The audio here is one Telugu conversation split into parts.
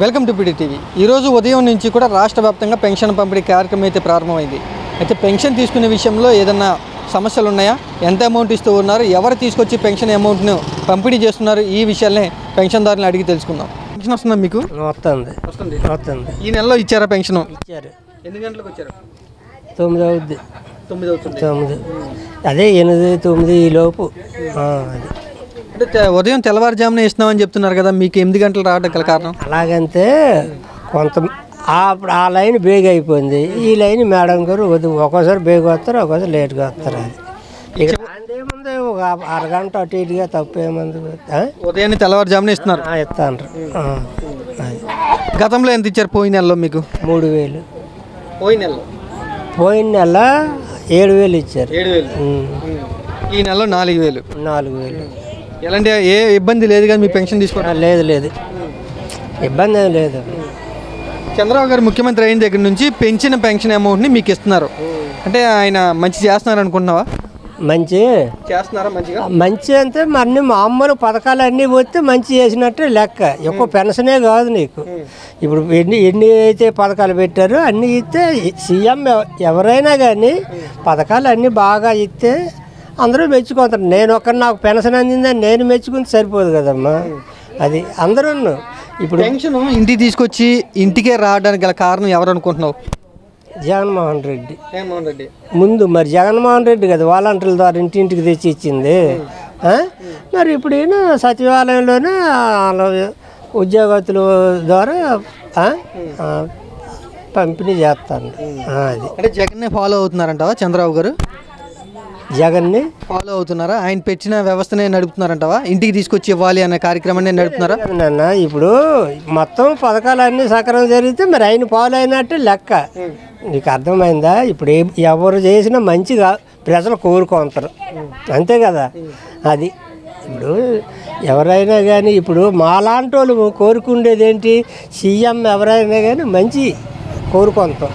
Welcome to PD TV. ఈరోజు ఉదయం నుంచి కూడా రాష్ట్ర వ్యాప్తంగా పెన్షన్ పంపిణీ కార్యక్రమం అయితే ప్రారంభమైంది. అయితే పెన్షన్ తీసుకునే విషయంలో ఏదన్నా సమస్యలు ఉన్నాయా, ఎంత అమౌంట్ ఇస్తూ ఉన్నారు, ఎవరు తీసుకొచ్చి పెన్షన్ అమౌంట్ను పంపిణీ చేస్తున్నారు, ఈ విషయాలనే పెన్షన్దారులను అడిగి తెలుసుకుందాం. పెన్షన్ వస్తుందా మీకు? వస్తుంది. ఈ నెలలో ఇచ్చారా పెన్షన్? ఇచ్చారు. ఎన్ని గంటలకు వచ్చారు? 9 అవుద్ది. 9 అవుతుంది. 9 అదే 8, 9 ఈ లోపు. అది అంటే ఉదయం తెల్లవారుజామున ఇస్తున్నామని చెప్తున్నారు కదా, మీకు 8 గంటలు రావడం గల కారణం? అలాగంటే కొంత అప్పుడు ఆ లైన్ బేగ్ అయిపోయింది. ఈ లైన్ మేడం గారు ఒక్కోసారి బేగ్ వస్తారు, ఒక్కోసారి లేట్గా వస్తారు. అది ఇక ఏముంది, ఒక అరగంట అటు ఇటుగా తప్పు ఏముంది. ఉదయాన్నే తెల్లవారుజామున ఇస్తున్నారు. ఇస్తాను. గతంలో ఎంత ఇచ్చారు పోయిన నెలలో మీకు? 3000. పోయిన నెల 7000 ఇచ్చారు. 7000. ఈ నెలలో 4000. 4000. ఎలాంటి ఏ ఇబ్బంది లేదు కదా మీ పెన్షన్ తీసుకోవడం? లేదు, ఇబ్బంది ఏం లేదు. చంద్రబాబు గారు ముఖ్యమంత్రి అయిన దగ్గర నుంచి పెంచిన పెన్షన్ అమౌంట్ని మీకు ఇస్తున్నారు. అంటే ఆయన మంచి చేస్తున్నారు అనుకుంటున్నావా? మంచి చేస్తున్నారా? మంచి అంటే మరి మామూలు పథకాలు అన్నీ పోతే మంచి చేసినట్టు లెక్క. ఎక్కువ పెన్షనే కాదు నీకు. ఇప్పుడు ఎన్ని అయితే పథకాలు పెట్టారో అన్నీ ఇస్తే సీఎం ఎవరైనా కానీ పథకాలు అన్నీ బాగా ఇస్తే అందరూ మెచ్చుకుంటారు. నాకు పెన్షన్ అందిందని నేను మెచ్చుకుంటే సరిపోదు కదమ్మా. అది అందరూ ఇప్పుడు పెన్షన్ ఇంటికి తీసుకొచ్చి ఇంటికే రావడానికి గల కారణం ఎవరు అనుకుంటున్నావు? జగన్మోహన్ రెడ్డి. ముందు మరి జగన్మోహన్ రెడ్డి కదా వాలంటీర్ల ద్వారా ఇంటింటికి తెచ్చి ఇచ్చింది. మరి ఇప్పుడు ఈయన సచివాలయంలోనే ఉద్యోగస్తుల ద్వారా పంపిణీ చేస్తాను. అది అంటే జగన్నే ఫాలో అవుతున్నారంటావా చంద్రబాబు గారు? జగన్ని ఫాలో అవుతున్నారా? ఆయన పెట్టిన వ్యవస్థనే నడుపుతున్నారంటావా? ఇంటికి తీసుకొచ్చి ఇవ్వాలి అనే కార్యక్రమాన్ని నడుపుతున్నారా? నాన్న ఇప్పుడు మొత్తం పథకాలన్నీ సక్రమం జరిగితే మరి ఆయన ఫాలో అయినట్టు లెక్క. నీకు అర్థమైందా? ఇప్పుడు ఎవరు చేసినా మంచిగా ప్రజలు కోరుకుంటారు, అంతే కదా. అది ఇప్పుడు ఎవరైనా కానీ ఇప్పుడు మాలాంటి వాళ్ళు కోరుకుండేది ఏంటి? సీఎం ఎవరైనా కానీ మంచి కోరుకుంటాం.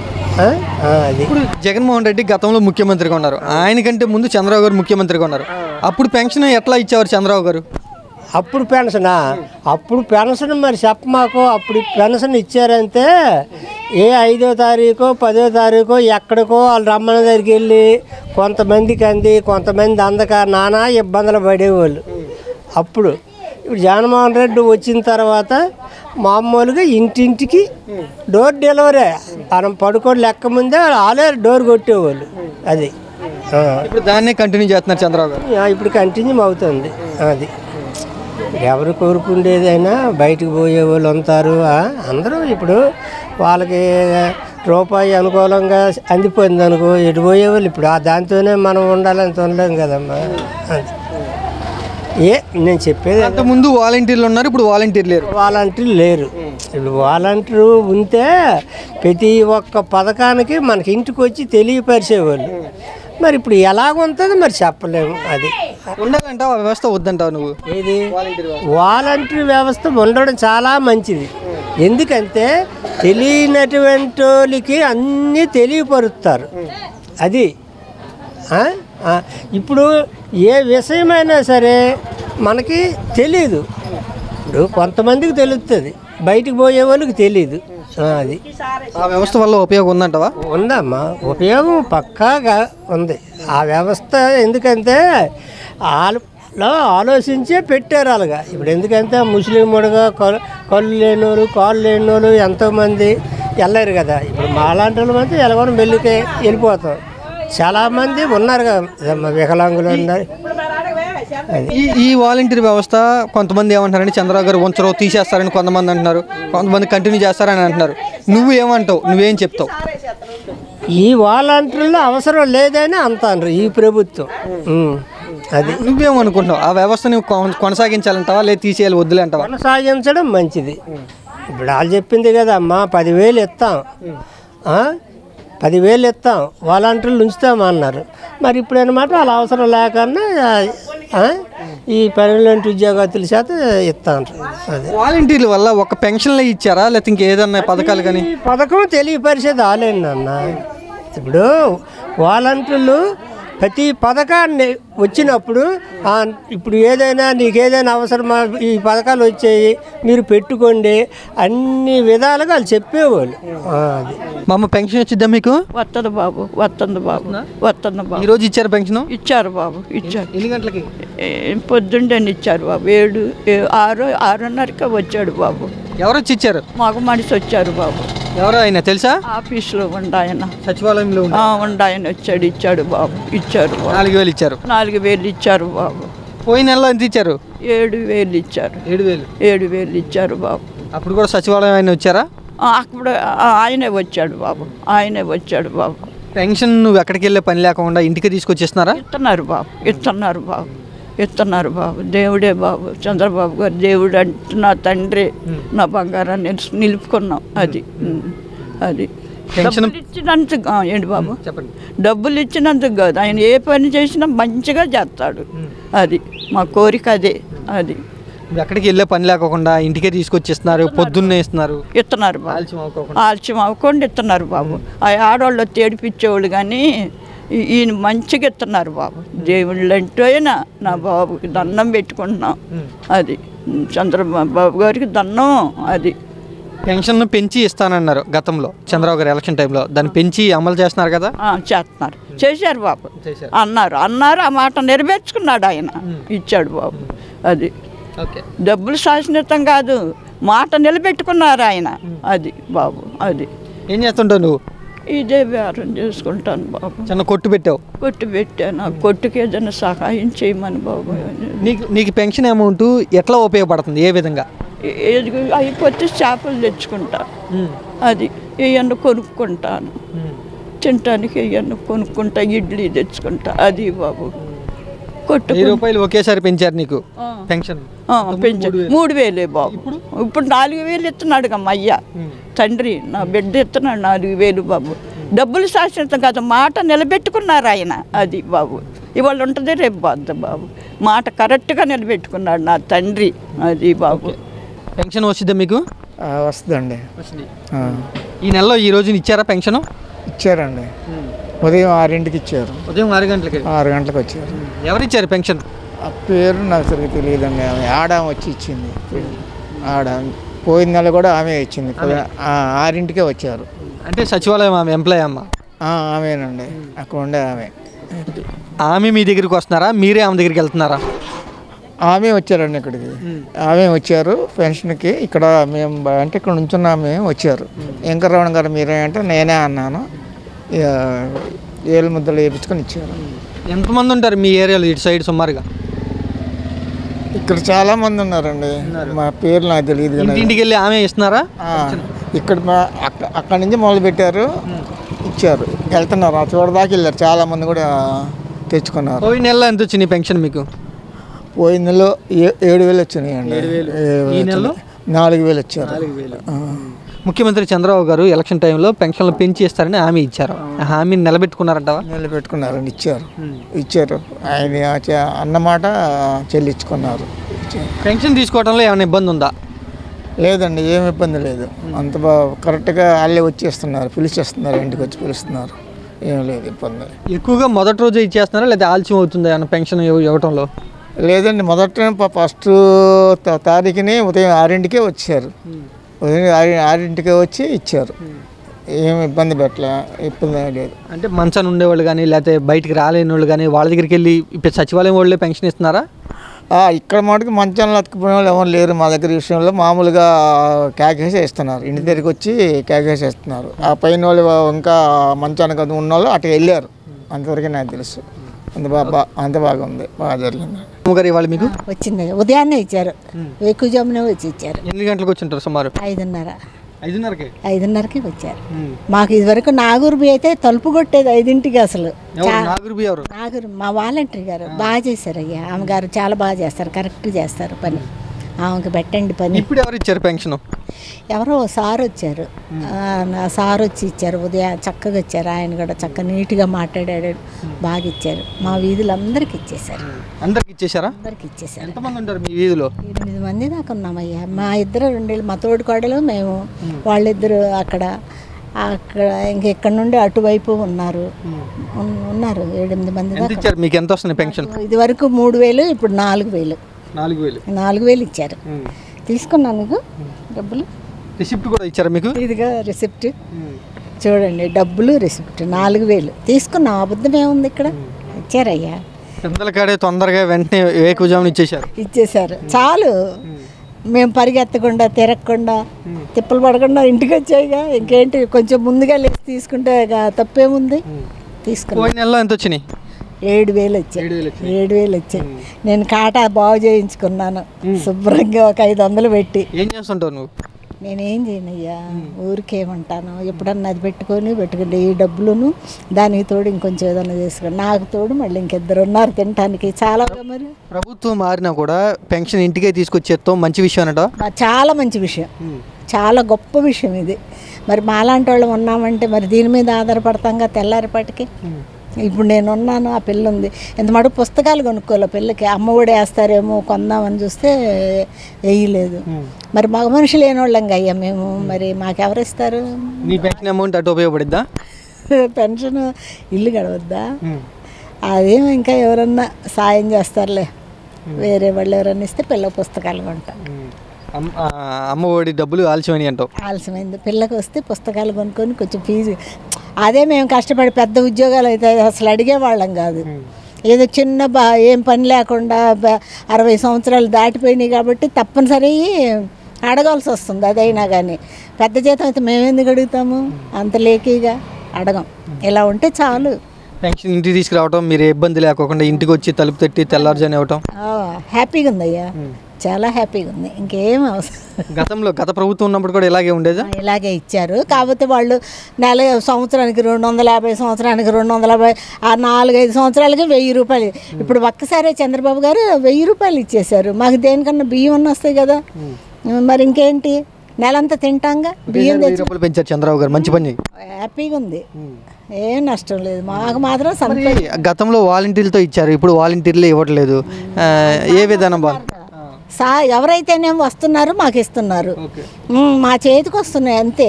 అది ఇప్పుడు జగన్మోహన్ రెడ్డి గతంలో ముఖ్యమంత్రిగా ఉన్నారు, ఆయనకంటే ముందు చంద్రబాబు గారు ముఖ్యమంత్రిగా ఉన్నారు. అప్పుడు పెన్షన్ ఎట్లా ఇచ్చేవారు చంద్రబాబు గారు? అప్పుడు పెన్షన్ మరి చెప్పమాకు. అప్పుడు పెన్షన్ ఇచ్చారంటే 5వ తారీఖు 10వ తారీఖు ఎక్కడికో వాళ్ళు రమ్మన్న దగ్గరికి వెళ్ళి కొంతమందికి అంది, కొంతమంది అందక నానా ఇబ్బందులు పడేవాళ్ళు. అప్పుడు ఇప్పుడు జగన్మోహన్ రెడ్డి వచ్చిన తర్వాత మామూలుగా ఇంటింటికి డోర్ డెలివరీ. మనం పడుకోని లెక్క ముందే వాళ్ళే డోర్ కొట్టేవాళ్ళు. అది ఇప్పుడు దాన్నే కంటిన్యూ చేస్తున్నారు చంద్రబాబు గారు. ఇప్పుడు కంటిన్యూ అవుతుంది. అది ఎవరు కోరుకుండేదైనా బయటకు పోయే వాళ్ళు ఉంటారు. అందరూ ఇప్పుడు వాళ్ళకి రూపాయి అనుకూలంగా అందిపోయింది అనుకో, ఎటు పోయేవాళ్ళు ఇప్పుడు దాంతోనే మనం ఉండాలని తొనలేం కదమ్మా. అది నేను చెప్పేది. అంతకుముందు వాలంటీర్లు ఉన్నారు, ఇప్పుడు వాలంటీర్లు లేరు. ఇప్పుడు వాలంటీరు ఉంటే ప్రతి ఒక్క పథకానికి మనకి ఇంటికి వచ్చి తెలియపరిచేవాళ్ళు. మరి ఇప్పుడు ఎలాగుంటుంది మరి చెప్పలేము. అది ఉండాలంటావు, ఆ వ్యవస్థ వద్దంటావు నువ్వు? ఏది వాలంటీర్ వ్యవస్థ ఉండడం చాలా మంచిది. ఎందుకంటే తెలియనటువంటి వాళ్ళకి అన్నీ తెలియపరుస్తారు. అది ఇప్పుడు ఏ విషయమైనా సరే మనకి తెలీదు. ఇప్పుడు కొంతమందికి తెలుస్తుంది, బయటికి పోయే వాళ్ళకి తెలీదు. అది ఆ వ్యవస్థ వల్ల ఉపయోగం ఉందంటవా? ఉందమ్మా, ఉపయోగం పక్కాగా ఉంది ఆ వ్యవస్థ. ఎందుకంటే వాళ్ళలో ఆలోచించే పెట్టారు అలాగా. ఇప్పుడు ఎందుకంటే ముస్లిం ముడగా కళ్ళు లేని వాళ్ళు, కాళ్ళు లేని వాళ్ళు ఎంతోమంది వెళ్ళారు కదా. ఇప్పుడు మాలాంటి వాళ్ళు మాత్రం ఎలాగో మెల్లికే వెళ్ళిపోతాం. చాలామంది ఉన్నారు కదా, వికలాంగులు ఉన్నారు. ఈ వాలంటీర్ వ్యవస్థ కొంతమంది ఏమంటారంటే చంద్రబాబు గారు ఉంచరు, తీసేస్తారని కొంతమంది అంటున్నారు, కొంతమంది కంటిన్యూ చేస్తారని అంటున్నారు. నువ్వు ఏమంటావు? నువ్వేం చెప్తావు? ఈ వాలంటీర్లు అవసరం లేదని అంటారు ఈ ప్రభుత్వం. అది నువ్వేమనుకుంటున్నావు? ఆ వ్యవస్థని కొనసాగించాలంటావా, లేదా తీసేయాలి వద్దులే అంటావా? కొనసాగించడం మంచిది. ఇప్పుడు వాళ్ళు చెప్పింది కదా అమ్మా, 10,000 ఇస్తాం, 10,000 ఇస్తాం, వాలంటీర్లు ఉంచుతామన్నారు. మరి ఇప్పుడు అనమాట వాళ్ళ అవసరం లేకన్నా ఈ పర్మనెంట్ ఉద్యోగస్తుల చేత ఇస్తాను. అదే వాలంటీర్ల వల్ల ఒక పెన్షన్లో ఇచ్చారా, లేకపోతే ఇంకేదన్నా పథకాలు? కానీ పథకం తెలియపరిచేది ఆలేండి అన్న. ఇప్పుడు వాలంటీర్లు ప్రతి పథకాన్ని వచ్చినప్పుడు ఇప్పుడు ఏదైనా నీకేదైనా అవసరమా ఈ పథకాలు వచ్చాయి మీరు పెట్టుకోండి అన్ని విధాలుగా వాళ్ళు చెప్పేవాళ్ళు. అది మా అమ్మ పెన్షన్ వచ్చిద్దా మీకు? వస్తుంది బాబు, వస్తుంది బాబు, వస్తుంది బాబు. ఈరోజు ఇచ్చారు పెన్షన్? ఇచ్చారు బాబు, ఇచ్చారు. ఎన్ని గంటలకి? పొద్దుండే ఇచ్చారు బాబు. 6:30కి వచ్చాడు బాబు. ఎవరు వచ్చి ఇచ్చారు? మగ మనిషి వచ్చారు బాబు. ఎవరో ఆయన తెలుసా? ఆఫీస్లో ఉండాయన, సచివాలయంలో ఉండాయన వచ్చాడు, ఇచ్చాడు బాబు, ఇచ్చారు బాబు. 4,000 ఇచ్చారు. 4,000 ఇచ్చారు బాబు. పోయిన నెలలో ఎంత ఇచ్చారు? 7,000 ఇచ్చారు. 7,000 ఇచ్చారు బాబు. అప్పుడు కూడా సచివాలయం ఆయన వచ్చారా? అప్పుడు ఆయనే వచ్చాడు బాబు, ఆయనే వచ్చాడు బాబు. పెన్షన్ నువ్వు ఎక్కడికి వెళ్ళే పని లేకుండా ఇంటికి తీసుకొచ్చేస్తున్నారా? ఇస్తున్నారు బాబు, ఇస్తున్నారు బాబు, ఇస్తున్నారు బాబు. దేవుడే బాబు, చంద్రబాబు గారు దేవుడు అంటే నా తండ్రి, నా బంగారాన్ని నిలుపుకున్నాం. అది అది డబ్బులు ఇచ్చినందుకు ఏంటి బాబు, చెప్పండి. డబ్బులు ఇచ్చినందుకు కాదు, ఆయన ఏ పని చేసినా మంచిగా చేస్తాడు. అది మా కోరిక, అదే. అది ఎక్కడికి వెళ్ళే పని లేకుండా ఇంటికే తీసుకొచ్చేస్తున్నారు, పొద్దున్నే ఇస్తున్నారు. ఇస్తున్నారు బాబు, ఆలస్యం అవ్వకుండా ఇస్తున్నారు బాబు. ఆ ఆడవాళ్ళు తేడిపించేవాళ్ళు కానీ ఈయన మంచిగా ఇస్తున్నారు బాబు. దేవుళ్ళు అంటూ అయినా నా బాబుకి దండం పెట్టుకుంటున్నాం. అది చంద్రబాబు గారికి దండం. అది పెన్షన్ పెంచి ఇస్తానన్నారు గతంలో చంద్రబాబు గారు ఎలక్షన్ టైంలో. దాన్ని పెంచి అమలు చేస్తున్నారు కదా? చేస్తున్నారు, చేశారు బాబు. అన్నారు ఆ మాట నెరవేర్చుకున్నాడు ఆయన, ఇచ్చాడు బాబు. అది డబ్బులు శాశ్వతం కాదు, మాట నిలబెట్టుకున్నారు ఆయన. అది బాబు. అది ఏం చేస్తుంటావు నువ్వు? ఇదే వ్యాపారం చేసుకుంటాను బాబు. చిన్న కొట్టు పెట్టావు? కొట్టు పెట్టాను. ఆ కొట్టుకి ఏదైనా సహాయం చేయమని బాబు. నీకు పెన్షన్ అమౌంట్ ఎట్లా ఉపయోగపడుతుంది? ఏ విధంగా? అయిపోతే చేపలు తెచ్చుకుంటా, అది ఏమన్నా కొనుక్కుంటాను, తినటానికి ఏమన్నా కొనుక్కుంటా, ఇడ్లీ తెచ్చుకుంటా. అది బాబు. కొట్టు రూపాయలు ఒకేసారి పెంచారు నీకు పెన్షన్? పెంచారు. 3,000 బాబు. ఇప్పుడు 4,000 ఇస్తున్నాడు కమ్మ అయ్యా తండ్రి. నా బిడ్డ ఇస్తున్నాడు 4,000 బాబు. డబ్బులు శాశ్వతం కాదు, మాట నిలబెట్టుకున్నారు ఆయన. అది బాబు. ఇవాళ ఉంటుంది, రేపు బాధ బాబు. మాట కరెక్ట్గా నిలబెట్టుకున్నాడు నా తండ్రి. అది బాబు. పెన్షన్ వచ్చిందా మీకు? వస్తుందండి. ఈ నెలలో ఈ రోజున ఇచ్చారా పెన్షన్? ఇచ్చారండి. ఉదయం 6ంటికి ఇచ్చారు. ఉదయం 6 గంటలకి? 6 గంటలకు వచ్చారు. ఎవరు ఇచ్చారు పెన్షన్? ఆ పేరు నాకు సరిగ్గా తెలియదండి. ఆమె వచ్చి ఇచ్చింది. పోయిన నెల కూడా ఆమె ఇచ్చింది. 6ంటికే వచ్చారు. అంటే సచివాలయం ఆమె ఎంప్లాయ్ అమ్మ? ఆమెనండి, అక్కడ ఉండే ఆమె. ఆమె మీ దగ్గరికి వస్తున్నారా, మీరే ఆమె దగ్గరికి వెళ్తున్నారా? ఆమె వచ్చారండి ఇక్కడికి. ఆమె వచ్చారు పెన్షన్కి. ఇక్కడ మేము అంటే ఇక్కడ నుంచున్నా మేము వచ్చారు. వెంకటరమణ గారు మీరే అంటే నేనే అన్నాను. ఏళ్ళు ముద్దలు వేయించుకొని ఇచ్చారు. ఎంతమంది ఉంటారు మీ ఏరియాలో ఇటు సైడ్ సుమారుగా? ఇక్కడ చాలా మంది ఉన్నారండి. మా పేర్లు నాకు తెలియదు. ఇంటికి వెళ్ళి ఆమె ఇస్తున్నారా? ఇక్కడ అక్కడి నుంచి మొదలు పెట్టారు, ఇచ్చారు, వెళ్తున్నారు. ఆ చూడదాకా వెళ్ళారు. చాలా మంది కూడా తెచ్చుకున్నారు. పోయిన నెలలో ఎంత వచ్చింది పెన్షన్ మీకు? పోయిన నెలలో 7,000 వచ్చినాయండి. 4,000 వచ్చారు. ముఖ్యమంత్రి చంద్రబాబు గారు ఎలక్షన్ టైంలో పెన్షన్లు పెంచి ఇస్తారని హామీ ఇచ్చారు. హామీని నిలబెట్టుకున్నారంటావా? నిలబెట్టుకున్నారండి. ఇచ్చారు. ఆయన అన్నమాట చెల్లించుకున్నారు. పెన్షన్ తీసుకోవడంలో ఏమైనా ఇబ్బంది ఉందా? లేదండి, ఏమి ఇబ్బంది లేదు. అంత బాగా కరెక్ట్గా వాళ్ళే వచ్చేస్తున్నారు, పిలిచేస్తున్నారు, ఇంటికి వచ్చి పిలుస్తున్నారు. ఏం లేదు ఇబ్బంది. ఎక్కువగా మొదటి రోజే ఇచ్చేస్తున్నారా లేదా ఆలస్యం అవుతుందా ఏమన్నా పెన్షన్ ఇవ్వటంలో? లేదండి, మొదట ఫస్ట్ తారీఖుని ఉదయం 6ంటికే వచ్చారు. ఉదయం 6ంటికే వచ్చి ఇచ్చారు. ఏమి ఇబ్బంది పెట్టలే, ఇబ్బంది లేదు. అంటే మంచాన్ని ఉండేవాళ్ళు కానీ లేకపోతే బయటికి రాలేని వాళ్ళు కానీ వాళ్ళ దగ్గరికి వెళ్ళి ఇప్పుడు సచివాలయం వాళ్ళే పెన్షన్ ఇస్తున్నారా? ఇక్కడ మటుకు మంచాలను అతుకుపోయిన వాళ్ళు ఎవరు లేరు మా దగ్గర. విషయంలో మామూలుగా క్యాకేసే ఇస్తున్నారు. ఇంటి దగ్గరికి వచ్చి క్యాకేసే ఇస్తున్నారు. ఆ పైన వాళ్ళు ఇంకా మంచానికి ఉన్న వాళ్ళు అటు వెళ్ళారు. అంతవరకు నాకు తెలుసు. అంత బాగుంది, బాగా జరిగింది. ఇవాళ మీకు వచ్చింది ఉదయాన్నే ఇచ్చారు. ఎక్కువజామునే వచ్చి ఇచ్చారు. ఎన్ని గంటలకు వచ్చి ఉంటారు సుమారు? 5:30కి వచ్చారు. మాకు ఇదివరకు నాగూరు అయితే తలుపు కొట్టేది 5ంటికి. అసలు నాగూరు మా వాలంటరీ గారు బాగా చేశారు అయ్యా. ఆమె గారు చాలా బాగా చేస్తారు, కరెక్ట్ చేస్తారు పని. ఆమెకి పెట్టండి పని. ఇప్పుడు ఎవరు ఇచ్చారు పెన్షన్? ఎవరో సార్ వచ్చారు. సార్ వచ్చి ఇచ్చారు. ఉదయం చక్కగా ఇచ్చారు. ఆయన కూడా చక్కగా నీట్గా మాట్లాడాడు, బాగా ఇచ్చారు. మా వీధులు అందరికి ఇచ్చేసారు. అందరికి ఇచ్చేసారా? అందరికి ఇచ్చేసారు. ఎంతమంది ఉంటారు మీ వీధిలో? 8 మంది దాకా ఉన్నామయ్యా. మా ఇద్దరు 2 మా తోడు కోడలు, మేము. వాళ్ళిద్దరు అక్కడ అక్కడ ఇక్కడ నుండి అటువైపు ఉన్నారు 7-8 మంది ఎంత ఇచ్చారు మీకు? ఎంత వస్తుంది పెన్షన్? ఇది వరకు 3,000, ఇప్పుడు 4,000. 4,000 ఇచ్చారు. తీసుకున్నాను మీకు డబ్బులు. రిసిప్ట్ కూడా ఇచ్చారా మీకు? ఇదిగా రిసిప్ట్ చూడండి, డబ్బులు రిసిప్ట్ 4,000 తీసుకున్నాం. అబద్ధం ఏముంది ఇక్కడ? ఇచ్చారయ్యా. పెద్దల కాడే తొందరగా వెంటనే వేకుజామున ఇచ్చేసారు. చాలు, మేము పరిగెత్తకుండా తిరగకుండా తిప్పలు పడకుండా ఇంటికి వచ్చాయిగా. ఇంకేంటి, కొంచెం ముందుగా లేచి తీసుకుంటే తప్పేముంది. తీసుకున్నా. నెలలో ఎంత వచ్చినాయి? 7,000 వచ్చాయి. 7,000 వచ్చాయి. నేను కాటా బాగు చేయించుకున్నాను శుభ్రంగా, ఒక 500 పెట్టి. ఏం చేస్తుంటావు నువ్వు? నేనేం చేయనయ్యా, ఊరికేమంటాను, ఎప్పుడన్నా అది పెట్టుకొని ఈ డబ్బులను దానికి తోడు ఇంకొంచెం ఏదన్నా చేసుకోండి. నాకు తోడు మళ్ళీ ఇంకిద్దరు ఉన్నారు తినడానికి. చాలా మరి ప్రభుత్వం మారినా కూడా పెన్షన్ ఇంటికే తీసుకొచ్చేస్తాం, మంచి విషయం అనట. చాలా మంచి విషయం, చాలా గొప్ప విషయం ఇది. మరి మాలాంటి వాళ్ళు ఉన్నామంటే మరి దీని మీద ఆధారపడతాంగా తెల్లారిపాటికి. ఇప్పుడు నేను ఉన్నాను, ఆ పిల్ల ఉంది. ఎంత మటుకు పుస్తకాలు కొనుక్కోవాలి పిల్లకి. అమ్మఒడి వేస్తారేమో కొందామని చూస్తే వేయలేదు. మరి మగ మనుషులు లేనోళ్ళంగా అయ్యా మేము, మరి మాకెవరు ఇస్తారు? నీ పెన్షన్ అమౌంట్ అటు ఉపయోగపడిద్దా? పెన్షన్ ఇల్లు గడవద్దా? అదేమో ఇంకా ఎవరన్నా సాయం చేస్తారులే, వేరే వాళ్ళు ఎవరన్నా ఇస్తే పిల్ల పుస్తకాలు కొంటా. అమ్మఒడి డబ్బులు ఆలస్యమైనవి అంటావు? ఆలస్యమైంది. పిల్లకి వస్తే పుస్తకాలు కొనుక్కొని కొంచెం ఫీజు, అదే మేము కష్టపడి పెద్ద ఉద్యోగాలు అయితే అసలు అడిగేవాళ్ళం కాదు. ఏదో చిన్న ఏం పని లేకుండా 60 సంవత్సరాలు దాటిపోయినాయి కాబట్టి తప్పనిసరి అడగాల్సి వస్తుంది. అదైనా కానీ పెద్ద జీతం అయితే మేమెందుకు అడుగుతాము? అంత లేకీగా అడగం. ఇలా ఉంటే చాలు. పెన్షన్ ఇంటికి తీసుకురావటం, మీరు ఏ ఇబ్బంది లేకుండా ఇంటికి వచ్చి తలుపు తట్టి తెల్లారుజాని ఇవ్వటం హ్యాపీగా ఉందయ్యా, చాలా హ్యాపీగా ఉంది. ఇంకేం అవసరం. గత ప్రభుత్వం ఉన్నప్పుడు కూడా ఇలాగే ఉండేదా? ఇలాగే ఇచ్చారు. కాకపోతే వాళ్ళు సంవత్సరానికి 250, సంవత్సరానికి 250, ఆ 4-5 సంవత్సరాలకి 1,000 రూపాయలు. ఇప్పుడు ఒక్కసారే చంద్రబాబు గారు 1,000 రూపాయలు ఇచ్చేశారు. మాకు దేనికన్నా బియ్యం అన్న వస్తాయి కదా, మరి ఇంకేంటి, నెలంతా తింటాంగా. బియ్యం పెంచారు చంద్రబాబు గారు, మంచి పని. హ్యాపీగా ఉంది, ఏం నష్టం లేదు. మాకు మాత్రం గతంలో వాలంటీర్లతో ఇచ్చారు, ఇప్పుడు వాలంటీర్లు ఇవ్వట్లేదు. ఏ విధానం బాగుంది? ఎవరైతేనేం వస్తున్నారు మాకు ఇస్తున్నారు, మా చేతికి వస్తున్నాయి అంతే.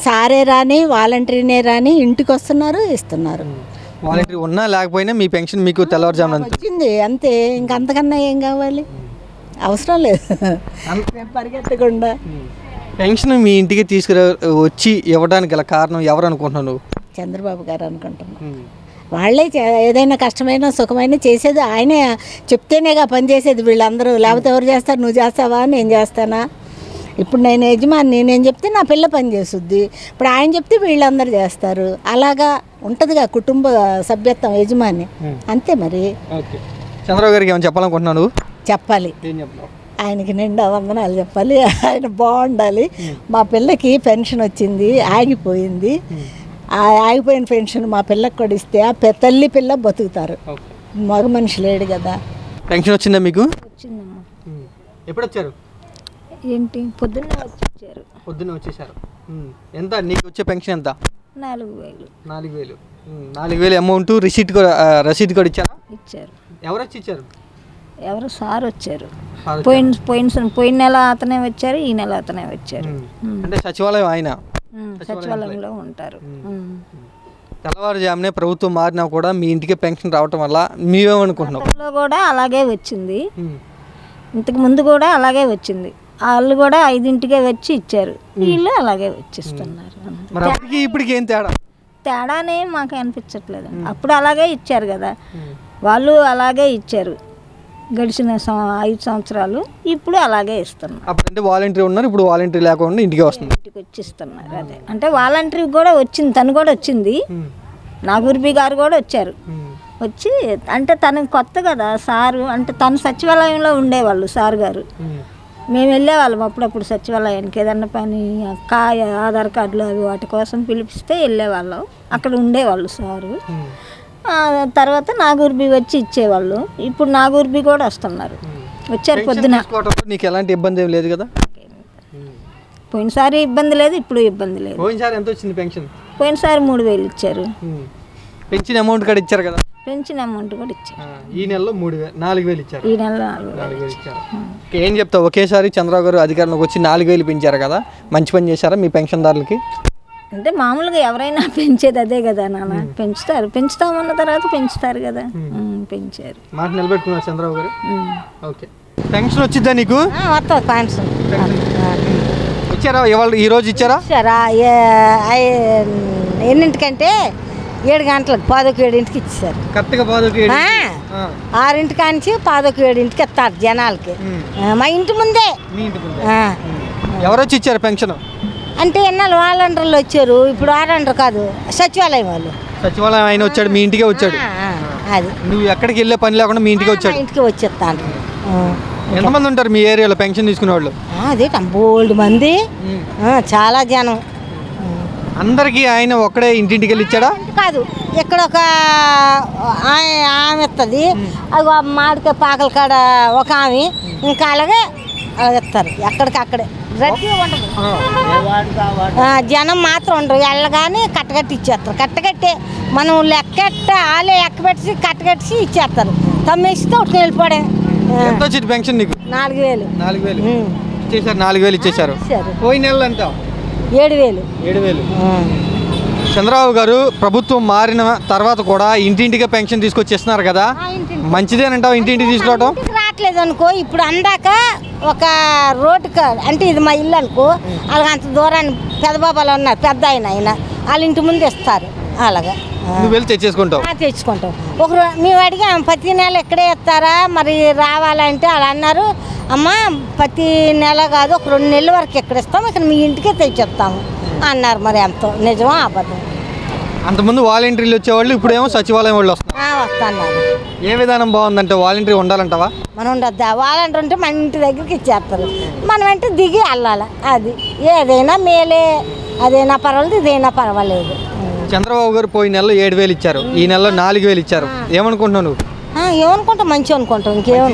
సారే రాని వాలంటీర్నే రాని ఇంటికి వస్తున్నారు, ఇస్తున్నారు. వాలంటీర్ ఉన్నా లేకపోయినా మీ పెన్షన్ మీకు తెల్లవారుజామున వచ్చింది అంతే. ఇంకంతకన్నా ఏం కావాలి? అవసరం లేదు పరిగెత్తకుండా. పెన్షన్ మీ ఇంటికి వచ్చి ఇవ్వడానికి గల కారణం ఎవరు అనుకుంటున్నావు నువ్వు? చంద్రబాబు గారు అనుకుంటున్నాను. వాళ్ళే ఏదైనా కష్టమైన సుఖమైన చేసేది ఆయనే, చెప్తేనేగా పని చేసేది. వీళ్ళందరూ లేకపోతే ఎవరు చేస్తారు? నువ్వు చేస్తావా, నేను చేస్తానా? ఇప్పుడు నేను యజమాని, నేను చెప్తే నా పిల్ల పని చేస్తుంది. ఇప్పుడు ఆయన చెప్తే వీళ్ళందరూ చేస్తారు. అలాగా ఉంటుందిగా కుటుంబ సభ్యత్వం, యజమాని అంతే. మరి చంద్రబాబు గారికి ఏమైనా చెప్పాలనుకుంటున్నాను? చెప్పాలి, ఆయనకి నిండా వందనాలు చెప్పాలి. ఆయన బాగుండాలి. మా పిల్లకి పెన్షన్ వచ్చింది, ఆగిపోయింది. ఆ ఆగిపోయిన పెన్షన్ మా పిల్లకి కూడా ఇస్తే ఆ తల్లి పిల్ల బతుకుతారు. మగ మనిషి లేడు కదా. పెన్షన్ వచ్చిందా మీకు? వచ్చిందమ్మా. ఎప్పుడు వచ్చారు? ఏంటి, పొద్దున్నే వచ్చారు. పొద్దున్నే వచ్చేసారు. ఎంత నీకు వచ్చే పెన్షన్ ఎంత? 4,000. 4,000. 4,000 అమౌంట్ రసీద్ కూడా ఇచ్చారా? ఇచ్చారు. ఎవరు వచ్చి ఇచ్చారు? ఎవరు సార్ వచ్చారు. పోయిన నెల అతనే వచ్చారు, ఈ నెల అతనే వచ్చారు. అంటే సచివాలయం ఆయన సచివాలయంలో ఉంటారు. తెల్లవారుజామునే ప్రభుత్వం మారినా కూడా మీ ఇంటికి పెన్షన్ రావటం వల్ల మీవేమనుకుంటున్నాం? కూడా అలాగే వచ్చింది, ఇంతకు ముందు కూడా అలాగే వచ్చింది. వాళ్ళు కూడా 5ంటికే వచ్చి ఇచ్చారు, వీళ్ళు అలాగే వచ్చిస్తున్నారు. ఇప్పటికి ఏం తేడా? తేడానే మాకు అనిపించట్లేదు. అప్పుడు అలాగే ఇచ్చారు కదా, వాళ్ళు అలాగే ఇచ్చారు గడిచిన 5 సంవత్సరాలు. ఇప్పుడు అలాగే ఇస్తున్నారు. అప్పుడంటే వాలంటీర్ ఉన్నారు, ఇప్పుడు వాలంటీర్ లేకుండా ఇంటికి వస్తుంది, ఇంటికి వచ్చి ఇస్తున్నారు. అదే అంటే వాలంటీర్ కూడా వచ్చింది, తను కూడా వచ్చింది. నాగూర్బి గారు కూడా వచ్చారు. వచ్చి అంటే తనకు కొత్త కదా సారు, అంటే తను సచివాలయంలో ఉండేవాళ్ళు సార్ గారు. మేము వెళ్ళేవాళ్ళం అప్పుడప్పుడు సచివాలయానికి, ఏదన్నా పని ఆధార్ కార్డులు అవి వాటి కోసం పిలిపిస్తే వెళ్ళేవాళ్ళం. అక్కడ ఉండేవాళ్ళు సారు. తర్వాత నాగూర్బి వచ్చి ఇచ్చేవాళ్ళు. ఇప్పుడు నాగూర్బి కూడా వస్తున్నారు, వచ్చారు పొద్దున. నీకు ఎలాంటి ఇబ్బంది ఏం లేదు కదా? పోయినసారి ఇబ్బంది లేదు, ఇప్పుడు ఇబ్బంది లేదు. పోయినసారి ఎంత వచ్చింది పెన్షన్? పోయినసారి 3,000 ఇచ్చారు. పెన్షన్ అమౌంట్ కూడా ఇచ్చారు కదా? పెన్షన్ అమౌంట్ కూడా ఇచ్చారు. ఈ నెలలో 4,000 ఇచ్చారు. ఈ నెలలో 4,000 ఇచ్చారు. ఏం చెప్తావు? ఒకేసారి చంద్రబాబు గారు అధికారంలోకి వచ్చి 4,000 పెంచారు కదా, మంచి పని చేశారా మీ పెన్షన్దారులకి? అంటే మామూలుగా ఎవరైనా పెంచేది అదే కదా నాన్న, పెంచుతామన్న తర్వాత పెంచుతారు కదా. పెంచారు. మాట నిలబెట్టుకున్నారు చంద్రబాబు గారు. ఓకే, పెన్షన్ వచ్చిద్దా నీకు? వస్తుంది పెన్షన్. ఇచ్చారా ఇవాళ? ఈ రోజు ఇచ్చారా? ఎన్నింటికంటే 7 గంటలకు 10:07 ఇచ్చారు. కరెక్ట్గా 10:07. 6 కాంచి 10:07 ఇస్తారు జనాలకి. మా ఇంటి ముందే. ఎవరు వచ్చి ఇచ్చారు పెన్షన్? అంటే ఎన్నాళ్ళు వాలంటీర్లు వచ్చారు, ఇప్పుడు వాలంటీర్ కాదు, సచివాలయం వాళ్ళు. సచివాలయం ఆయన వచ్చాడు, మీ ఇంటికే వచ్చాడు. అది నువ్వు ఎక్కడికి వెళ్ళే పని లేకుండా మీ ఇంటికి వచ్చాడు. ఇంటికి వచ్చేస్తాను. ఎంతమంది ఉంటారు మీ ఏరియాలో పెన్షన్ తీసుకునే వాళ్ళు? అదే బోల్డ్ మంది, చాలా జనం. అందరికి ఆయన ఒక్కడే ఇంటింటికి వెళ్ళి ఇచ్చాడా? కాదు, ఇక్కడ ఒక ఆమె ఇస్తుంది, అది మామిడికాయ పాకల కాడ ఒక ఆమె, ఇంకా అలాగే ఇస్తారు. ఎక్కడికక్కడే రద్దీ ఉండదు, జనం మాత్రం ఉండరు. వెళ్ళగానే కట్టగట్టి ఇచ్చేస్తారు. కట్టగట్టే మనం లెక్కెట్ట వాళ్ళే ఎక్కబెట్టి కట్టగట్టి ఇచ్చేస్తారు. తమ్మేస్తే ఒకటి వెళ్ళిపోవడం. ఎంత వచ్చింది పెన్షన్ నీకు? 4,000. 4,000 ఇచ్చేసారు. 4,000 ఇచ్చేసారు. పోయిన నెలలో ఎంత? 7,000. చంద్రబాబు గారు ప్రభుత్వం మారిన తర్వాత కూడా ఇంటింటిగా పెన్షన్ తీసుకొచ్చేస్తున్నారు కదా, మంచిదేనంటావు ఇంటింటికి తీసుకురావడం? రావట్లేదు అనుకో, ఇప్పుడు అందాక ఒక రోడ్డు అంటే ఇది మా ఇల్లు అనుకో, అలాగ అంత దూరాన్ని పెద్దబాబాలు ఉన్నారు, పెద్ద ఆయన వాళ్ళ ఇంటి ముందు ఇస్తారు. అలాగా నువ్వు వెళ్ళి తెచ్చేసుకుంటావు? తెచ్చుకుంటాం. మేము అడిగాం ప్రతి నెల ఇక్కడే ఇస్తారా మరి రావాలంటే అలా అన్నారు. అమ్మ ప్రతి నెల కాదు, ఒక 2 నెలల వరకు ఎక్కడ ఇస్తాం, ఇక్కడ మీ ఇంటికే తెచ్చిస్తాము అన్నారు. మరి ఎంతో నిజమా అబద్ధం? అంతకుముందు వాలంటీర్లు వచ్చేవాళ్ళు, ఇప్పుడేమో సచివాలయం వాళ్ళు వస్తున్నారు. ఏ విధానం బాగుందంటే వాలంటీర్ ఉండాలంటావా? మనం ఉండద్దా? వాలంటీర్ ఉంటే మన ఇంటి దగ్గరికి ఇచ్చేస్తారు, మనం అంటే దిగి వెళ్ళాలి. అది ఏదైనా మేలే, అదైనా పర్వాలేదు, ఇదైనా పర్వాలేదు. చంద్రబాబు గారు పోయిన నెలలో 7,000 ఇచ్చారు, ఈ నెలలో 4,000 ఇచ్చారు. ఏమనుకుంటున్నావు నువ్వు? ఏమనుకుంటాం, మంచి అనుకుంటాం. ఇంకేమో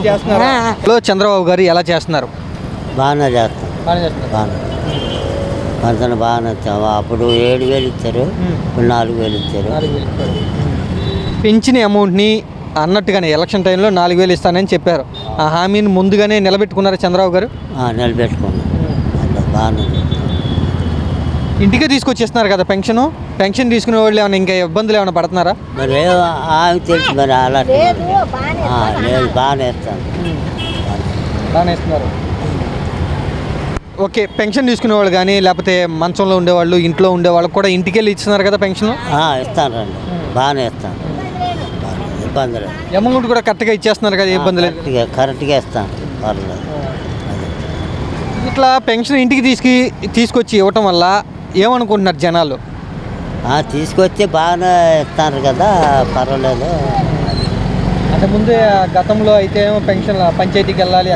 చంద్రబాబు గారు ఎలా చేస్తున్నారు? బాగానే చేస్తాం. పెన్షన్ బాగానే ఇచ్చాము. అప్పుడు 7,000 ఇచ్చారు, ఇప్పుడు 4,000 ఇచ్చారు. పెంచిన అమౌంట్ని అన్నట్టుగానే ఎలక్షన్ టైంలో 4,000 ఇస్తానని చెప్పారు. ఆ హామీని ముందుగానే నిలబెట్టుకున్నారు చంద్రబాబు గారు? నిలబెట్టుకున్నాం. బాగానే ఇంటికే తీసుకొచ్చేస్తున్నారు కదా పెన్షన్. పెన్షన్ తీసుకునే వాళ్ళు ఏమైనా ఇంకా ఇబ్బందులు ఏమైనా పడుతున్నారా? మరి ఆమె తెలుసు మరి అలా లేదు. బాగానే ఇస్తాను. బాగానే ఇస్తున్నారు. ఓకే, పెన్షన్ తీసుకునే వాళ్ళు కానీ లేకపోతే మంచంలో ఉండేవాళ్ళు, ఇంట్లో ఉండేవాళ్ళు కూడా ఇంటికి వెళ్ళి ఇస్తున్నారు కదా పెన్షన్? ఇస్తానండి, బాగానే ఇస్తాను. ఇబ్బంది లేదు. అమౌంట్ కూడా కరెక్ట్గా ఇచ్చేస్తున్నారు కదా, ఇబ్బంది లేదు. కరెక్ట్గా ఇస్తాను, పర్లేదు. ఇట్లా పెన్షన్ ఇంటికి తీసుకొచ్చి ఇవ్వటం వల్ల ఏమనుకుంటున్నారు జనాలు? తీసుకొచ్చి బాగానే ఇస్తారు కదా, పర్వాలేదు. అంటే ముందే గతంలో అయితే పెన్షన్ పంచాయతీకి వెళ్ళాలి,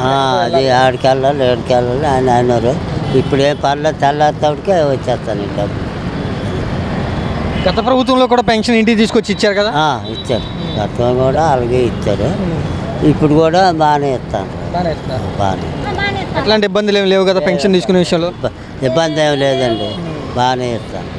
అది ఆడికి వెళ్ళాలి, ఏడికి వెళ్ళాలి ఆయన అన్నారు. ఇప్పుడు ఏం పర్లేదు, తెల్లారితోడికే వచ్చేస్తాను డబ్బులు. గత ప్రభుత్వంలో కూడా పెన్షన్ ఇంటికి తీసుకొచ్చి ఇచ్చారు కదా? ఇచ్చారు, గతం కూడా అలాగే ఇచ్చారు. ఇప్పుడు కూడా బాగానే ఇస్తాను. బాగానే. ఎట్లాంటి ఇబ్బందులు ఏమి లేవు కదా పెన్షన్ తీసుకునే విషయంలో? ఇబ్బంది ఏమి లేదండి, బాగానే ఇస్తాను.